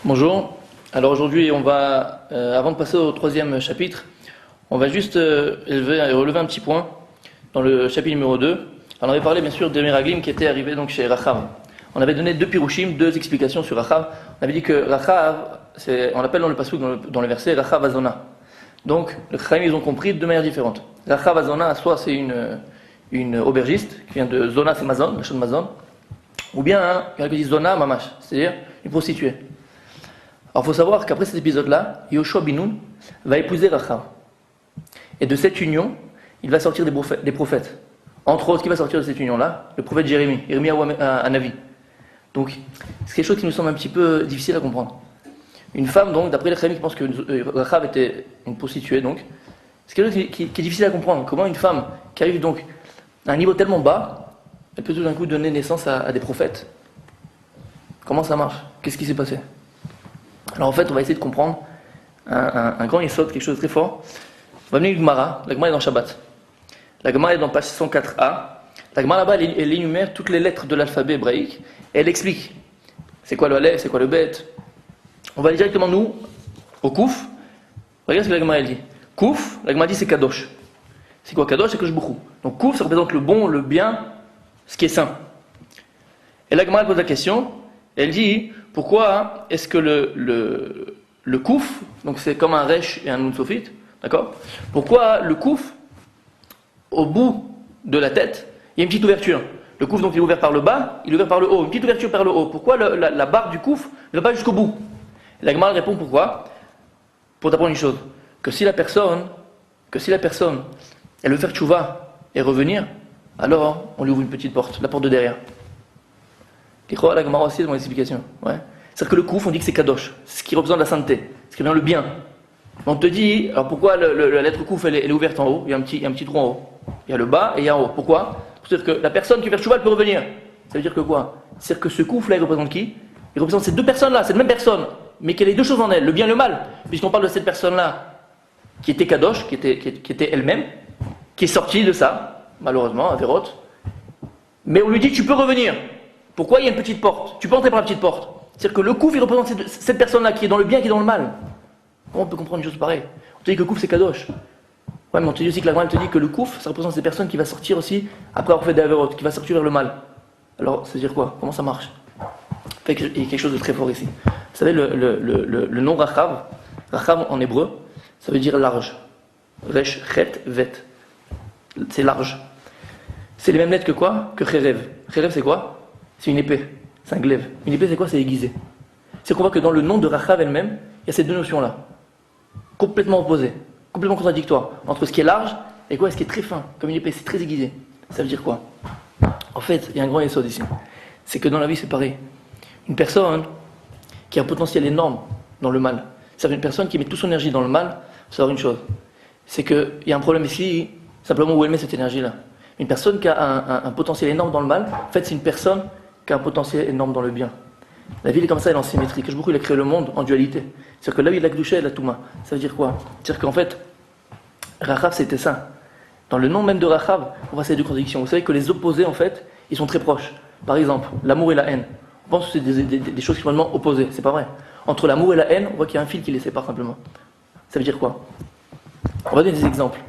Bonjour. Alors aujourd'hui, on va, avant de passer au troisième chapitre, on va juste relever un petit point dans le chapitre numéro 2. On avait parlé bien sûr des Meraglim qui étaient arrivés donc chez Rachav. On avait donné deux pirushim, deux explications sur Rachav. On avait dit que Rachav, on l'appelle dans le pasuk, dans le verset, Rachav Azona. Donc les Chaim, ils ont compris de manière différente. Rachav Azona, soit c'est une aubergiste, qui vient de Zona, c'est Mazon, la chaîne Mazon, ou bien, il y en a qui disent Zona Mamash, c'est-à-dire une prostituée. Alors il faut savoir qu'après cet épisode-là, Yoshua bin Nun va épouser Rachav. Et de cette union, il va sortir des prophètes. Entre autres, qui va sortir de cette union-là? Le prophète Jérémie un Navi. Donc, c'est quelque chose qui nous semble un petit peu difficile à comprendre. Une femme, donc, d'après les Chaim qui pensent que Rachav était une prostituée, donc, c'est quelque chose qui est difficile à comprendre. Comment une femme qui arrive donc à un niveau tellement bas, elle peut tout d'un coup donner naissance à des prophètes? Comment ça marche? Qu'est-ce qui s'est passé? Alors en fait, on va essayer de comprendre un grand yesod, quelque chose de très fort. On va venir une Gemara. La Gemara est dans Shabbat. La Gemara est dans page 104a. La Gemara là-bas, elle énumère toutes les lettres de l'alphabet hébraïque et elle explique c'est quoi le Aleph, c'est quoi le Bet. On va aller directement, nous, au Kouf. Regarde ce que la Gemara elle dit. Kouf, la Gemara dit c'est Kadosh. C'est quoi Kadosh? C'est Kosh Bouchou. Donc Kouf, ça représente le bon, le bien, ce qui est saint. Et la Gemara pose la question, elle dit pourquoi est-ce que le Kouf, donc c'est comme un Resh et un Nun Sofit, d'accord? Pourquoi le Kouf, au bout de la tête, il y a une petite ouverture? Le Kouf, donc, il est ouvert par le bas, il est ouvert par le haut, une petite ouverture par le haut. Pourquoi la barre du Kouf ne va pas jusqu'au bout? Et la Gemara répond pourquoi? Pour t'apprendre une chose, que si la personne, elle veut faire tchouva et revenir, alors on lui ouvre une petite porte, la porte de derrière. La Gemara aussi dans l'explication. Ouais. C'est-à-dire que le Kouf, on dit que c'est Kadosh, c'est ce qui représente la sainteté, ce qui représente le bien. On te dit, alors pourquoi la lettre Kouf elle est ouverte en haut? Il y a un petit trou en haut. Il y a le bas et il y a en haut. Pourquoi? C'est-à-dire que la personne qui fait tchouva, elle peut revenir. Ça veut dire que quoi? C'est-à-dire que ce Kouf là, il représente qui? Il représente ces deux personnes-là, cette même personne, mais qu'elle ait deux choses en elle, le bien et le mal. Puisqu'on parle de cette personne-là qui était Kadosh, qui était elle-même, qui est sortie de ça, malheureusement, à Vérot. Mais on lui dit, tu peux revenir. Pourquoi il y a une petite porte? Tu peux entrer par la petite porte. C'est-à-dire que le Kouf, il représente cette personne-là qui est dans le bien, qui est dans le mal. Comment on peut comprendre une chose pareille? On te dit que le Kouf, c'est Kadosh. Ouais, mais on te dit aussi que la Gemara te dit que le Kouf, ça représente ces personnes qui va sortir aussi, après avoir fait des Averot, qui va sortir vers le mal. Alors, ça veut dire quoi? Comment ça marche? Il y a quelque chose de très fort ici. Vous savez, le nom Rachav, Rachav en hébreu, ça veut dire large. Resh, Chet, Vet. C'est large. C'est les mêmes lettres que quoi? Que Cherev. Cherev, c'est quoi? C'est une épée. C'est un glaive. Une épée, c'est quoi? C'est aiguisé. C'est qu'on voit que dans le nom de Rachav elle-même, il y a ces deux notions-là. Complètement opposées. Complètement contradictoires. Entre ce qui est large et quoi? Ce qui est très fin. Comme une épée, c'est très aiguisé. Ça veut dire quoi? En fait, il y a un grand essor ici. C'est que dans la vie, c'est pareil. Une personne qui a un potentiel énorme dans le mal. C'est une personne qui met toute son énergie dans le mal. Il faut savoir une chose. C'est qu'il y a un problème ici, simplement où elle met cette énergie-là. Une personne qui a un potentiel énorme dans le mal, en fait, c'est une personne qui a un potentiel énorme dans le bien. La vie, elle est comme ça, elle est en symétrie. Que il a créé le monde en dualité. C'est-à-dire que là où il y a la Kedusha et la Touma. Ça veut dire quoi? C'est-à-dire qu'en fait, Rachav, c'était ça. Dans le nom même de Rachav, on voit ces deux contradictions. Vous savez que les opposés, en fait, ils sont très proches. Par exemple, l'amour et la haine. On pense que c'est des choses qui sont vraiment opposées. C'est pas vrai. Entre l'amour et la haine, on voit qu'il y a un fil qui les sépare simplement. Ça veut dire quoi? On va donner des exemples.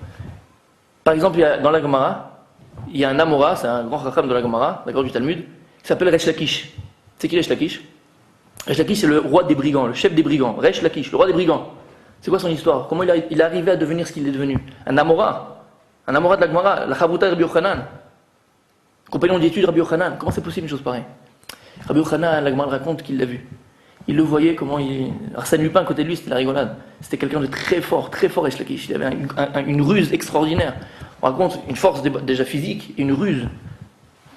Par exemple, dans la Gemara, il y a un Amora, c'est un grand Chacham de la Gemara, d'accord, du Talmud, qui s'appelle Resh Lakish. C'est qui Resh Lakish? Resh Lakish, c'est le roi des brigands, le chef des brigands. Resh Lakish, le roi des brigands. C'est quoi son histoire? Comment il est arrivé à devenir ce qu'il est devenu? Un Amora de la Gemara, la Chavruta Rabbi Yochanan, compagnon d'études Rabbi Yochanan. Comment c'est possible une chose pareille? Rabbi Yochanan, la Gemara raconte qu'il l'a vu. Il le voyait comment il... Arsène Lupin, à côté de lui, c'était la rigolade. C'était quelqu'un de très fort, Resh Lakish. Il avait une ruse extraordinaire. On raconte une force déjà physique et une ruse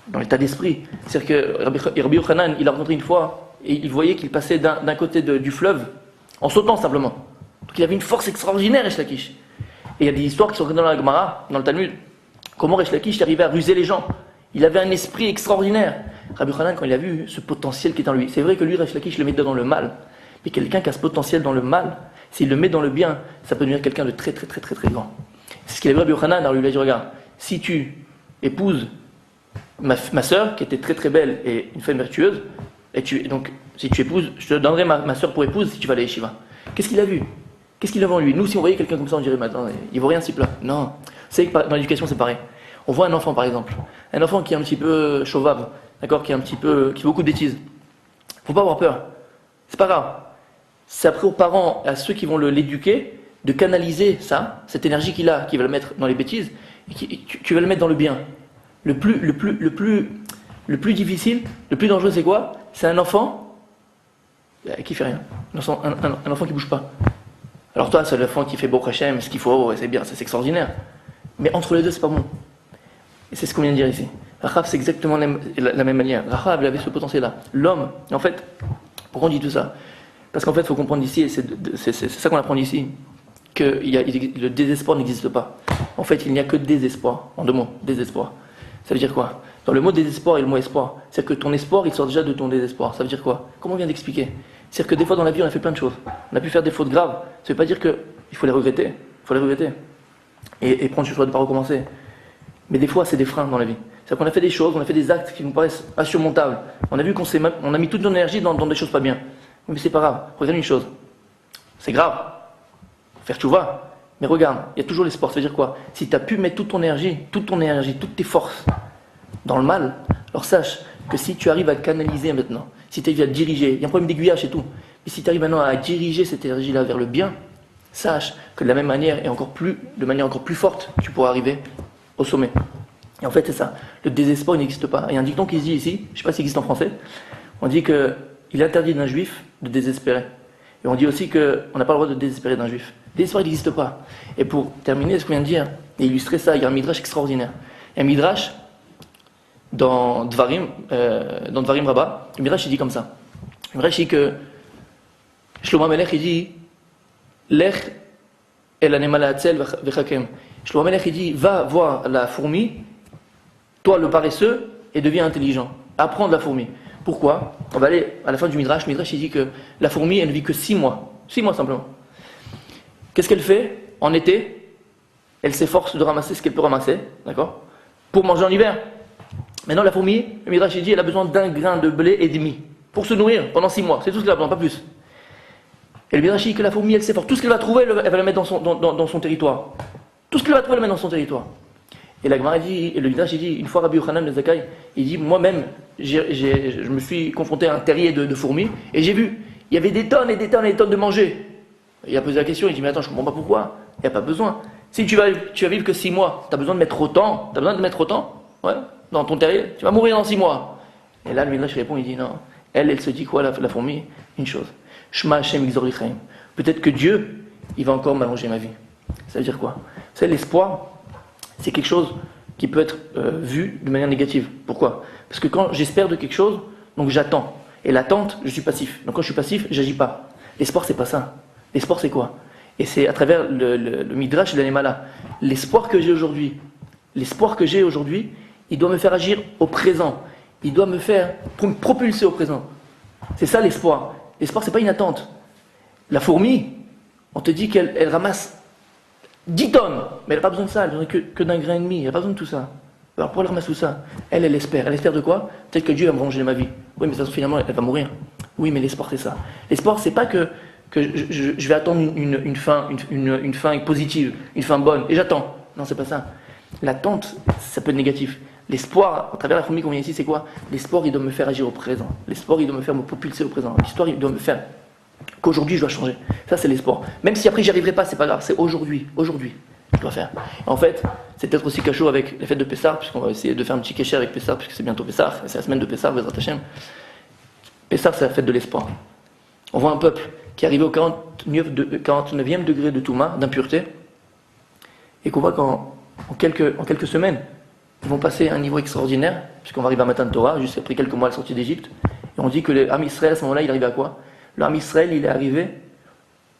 dans l'état d'esprit. C'est-à-dire que Rabbi Yochanan, il l'a rencontré une fois et il voyait qu'il passait d'un côté du fleuve en sautant simplement. Donc il avait une force extraordinaire, Resh Lakish. Et il y a des histoires qui sont dans la Gemara, dans le Talmud, comment Resh Lakish arrivait à ruser les gens. Il avait un esprit extraordinaire. Rabbi Yochanan, quand il a vu ce potentiel qui est en lui, c'est vrai que lui, Resh Lakish, le met dans le mal. Mais quelqu'un qui a ce potentiel dans le mal, s'il le met dans le bien, ça peut devenir quelqu'un de très très très très très grand. C'est ce qu'il a vu Rabbi Yochanan. Alors lui, il a dit, regarde, si tu épouses ma sœur, qui était très très belle et une femme vertueuse, et donc Si tu épouses, je te donnerai ma soeur pour épouse si tu vas à la yeshiva. Qu'est-ce qu'il a vu? Qu'est-ce qu'il a vu en lui? Nous, si on voyait quelqu'un comme ça, on dirait, mais attends, il vaut rien ce type-là. Non. Vous savez que dans l'éducation, c'est pareil. On voit un enfant, par exemple. Un enfant qui est un petit peu chauvave, d'accord, qui fait beaucoup de bêtises. Faut pas avoir peur. C'est pas grave. C'est après aux parents, à ceux qui vont l'éduquer, de canaliser ça, cette énergie qu'il a, qui va le mettre dans les bêtises, et tu vas le mettre dans le bien. Le plus difficile, le plus dangereux, c'est quoi? C'est un enfant qui fait rien. Un enfant qui bouge pas. Alors toi, c'est l'enfant qui fait Baruch Hashem, ce qu'il faut, c'est bien, c'est extraordinaire. Mais entre les deux, c'est pas bon. Et c'est ce qu'on vient de dire ici. Rachav, c'est exactement la même manière. Rachav, il avait ce potentiel-là. L'homme, en fait, pourquoi on dit tout ça? Parce qu'en fait, il faut comprendre ici, et c'est ça qu'on apprend ici, que le désespoir n'existe pas. En fait, il n'y a que désespoir. En 2 mots, désespoir. Ça veut dire quoi? Dans le mot désespoir et le mot espoir, c'est que ton espoir, il sort déjà de ton désespoir. Ça veut dire quoi? Comment on vient d'expliquer? C'est-à-dire que des fois dans la vie, on a fait plein de choses. On a pu faire des fautes graves. Ça ne veut pas dire qu'il faut les regretter. Il faut les regretter. Et prendre le choix de ne pas recommencer. Mais des fois, c'est des freins dans la vie. C'est-à-dire qu'on a fait des choses, on a fait des actes qui nous paraissent insurmontables. On a vu on a mis toute notre énergie dans des choses pas bien. Mais c'est pas grave. Regarde une chose. C'est grave. Faire tchouva. Mais regarde, il y a toujours l'espoir. Ça veut dire quoi? Si tu as pu mettre toute ton énergie, toutes tes forces dans le mal, alors sache que si tu arrives à canaliser maintenant, si tu arrives à diriger, il y a un problème d'aiguillage et tout, mais si tu arrives maintenant à diriger cette énergie-là vers le bien, sache que de la même manière et de manière encore plus forte, tu pourras arriver au sommet. Et en fait, c'est ça. Le désespoir n'existe pas. Il y a un dicton qui se dit ici, je ne sais pas s'il existe en français, on dit qu'il est interdit d'un juif de désespérer. Et on dit aussi qu'on n'a pas le droit de désespérer d'un juif. Le désespoir, il n'existe pas. Et pour terminer ce qu'on vient de dire, et illustrer ça, il y a un midrash extraordinaire. Il y a un midrash dans Dvarim Rabbah, le midrash il dit comme ça. Le midrash dit que Shlomo Melech il dit Lech el anemala hatzel vechakem. Shlomo Melech il dit va voir la fourmi, toi le paresseux, et deviens intelligent. Apprends de la fourmi. Pourquoi? On va aller à la fin du midrash. Le midrash il dit que la fourmi elle ne vit que 6 mois. 6 mois simplement. Qu'est-ce qu'elle fait en été? Elle s'efforce de ramasser ce qu'elle peut ramasser, d'accord? Pour manger en hiver. Maintenant, la fourmi, le midrash dit, elle a besoin d'1 grain de blé et demi pour se nourrir pendant 6 mois. C'est tout ce qu'elle a besoin, pas plus. Et le midrash dit que la fourmi, elle s'efforce. Tout ce qu'elle va trouver, elle va le mettre dans son territoire. Tout ce qu'elle va trouver, elle le met dans son territoire. Et la Gemara dit, et le midrash dit, une fois Rabbi Yochanan de Zakkai, il dit, moi-même, je me suis confronté à un terrier de fourmis et j'ai vu, il y avait des tonnes et des tonnes et des tonnes de manger. Il a posé la question, il dit, mais attends, je comprends pas pourquoi. Il n'y a pas besoin. Si tu vas vivre que 6 mois, tu as besoin de mettre autant. Tu as besoin de mettre autant? Ouais. Dans ton terrier, tu vas mourir dans 6 mois. Et là, le midrash répond, il dit non. Elle se dit quoi, la fourmi? Une chose. Shema Hashem Yigzor Lichaim. Peut-être que Dieu, il va encore m'allonger ma vie. Ça veut dire quoi? Vous savez, l'espoir, c'est quelque chose qui peut être vu de manière négative. Pourquoi? Parce que quand j'espère de quelque chose, donc j'attends. Et l'attente, je suis passif. Donc quand je suis passif, j'agis pas. L'espoir, c'est pas ça. L'espoir, c'est quoi? Et c'est à travers le midrash de l'animala. L'espoir que j'ai aujourd'hui, il doit me faire agir au présent. Il doit me faire propulser au présent. C'est ça l'espoir. L'espoir, c'est pas une attente. La fourmi, on te dit qu'elle ramasse 10 tonnes, mais elle n'a pas besoin de ça, elle n'a besoin que d'1 grain et demi, elle n'a pas besoin de tout ça. Alors pourquoi elle ramasse tout ça? Elle espère. Elle espère de quoi? Peut-être que Dieu va me venger ma vie. Oui, mais de toute façon, finalement, elle va mourir. Oui, mais l'espoir, c'est ça. L'espoir, c'est pas que je vais attendre une fin positive, une fin bonne, et j'attends. Non, c'est pas ça. L'attente, ça peut être négatif. L'espoir, à travers la fourmi qu'on vient ici, c'est quoi? L'espoir, il doit me faire agir au présent. L'espoir, il doit me faire me propulser au présent. L'espoir, il doit me faire qu'aujourd'hui, je dois changer. Ça, c'est l'espoir. Même si après, j'y arriverai pas, c'est pas grave. C'est aujourd'hui, je dois faire. En fait, c'est peut-être aussi cachot avec les fêtes de Pessah, puisqu'on va essayer de faire un petit kécher avec Pessah, puisque c'est bientôt Pessah, c'est la semaine de Pessah, Bezrat Hashem. Pessah, c'est la fête de l'espoir. On voit un peuple qui est arrivé au 49e degré de Touma, d'impureté, et qu'on voit qu'en quelques semaines, ils vont passer à un niveau extraordinaire, puisqu'on va arriver à Matan Torah, juste après quelques mois à la sortie d'Égypte, et on dit que l'âme Israël, à ce moment-là, il arrive à quoi? L'âme Israël, il est arrivé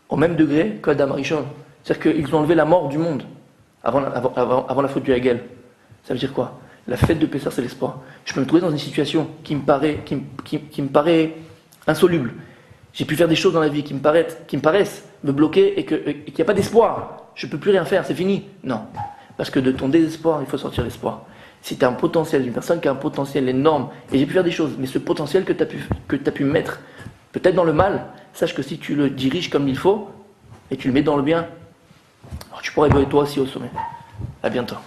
au même degré qu'Adam Arishon. C'est-à-dire qu'ils ont enlevé la mort du monde avant la faute du Hagel. Ça veut dire quoi? La fête de Pessah, c'est l'espoir. Je peux me trouver dans une situation qui me paraît insoluble. J'ai pu faire des choses dans la vie qui me paraissent me bloquer et qu'il n'y a pas d'espoir. Je ne peux plus rien faire, c'est fini. Non. Parce que de ton désespoir, il faut sortir l'espoir. Si tu as un potentiel, une personne qui a un potentiel énorme, et j'ai pu faire des choses, mais ce potentiel que tu as pu mettre peut-être dans le mal, sache que si tu le diriges comme il faut, et tu le mets dans le bien, alors tu pourras évoluer toi aussi au sommet. À bientôt.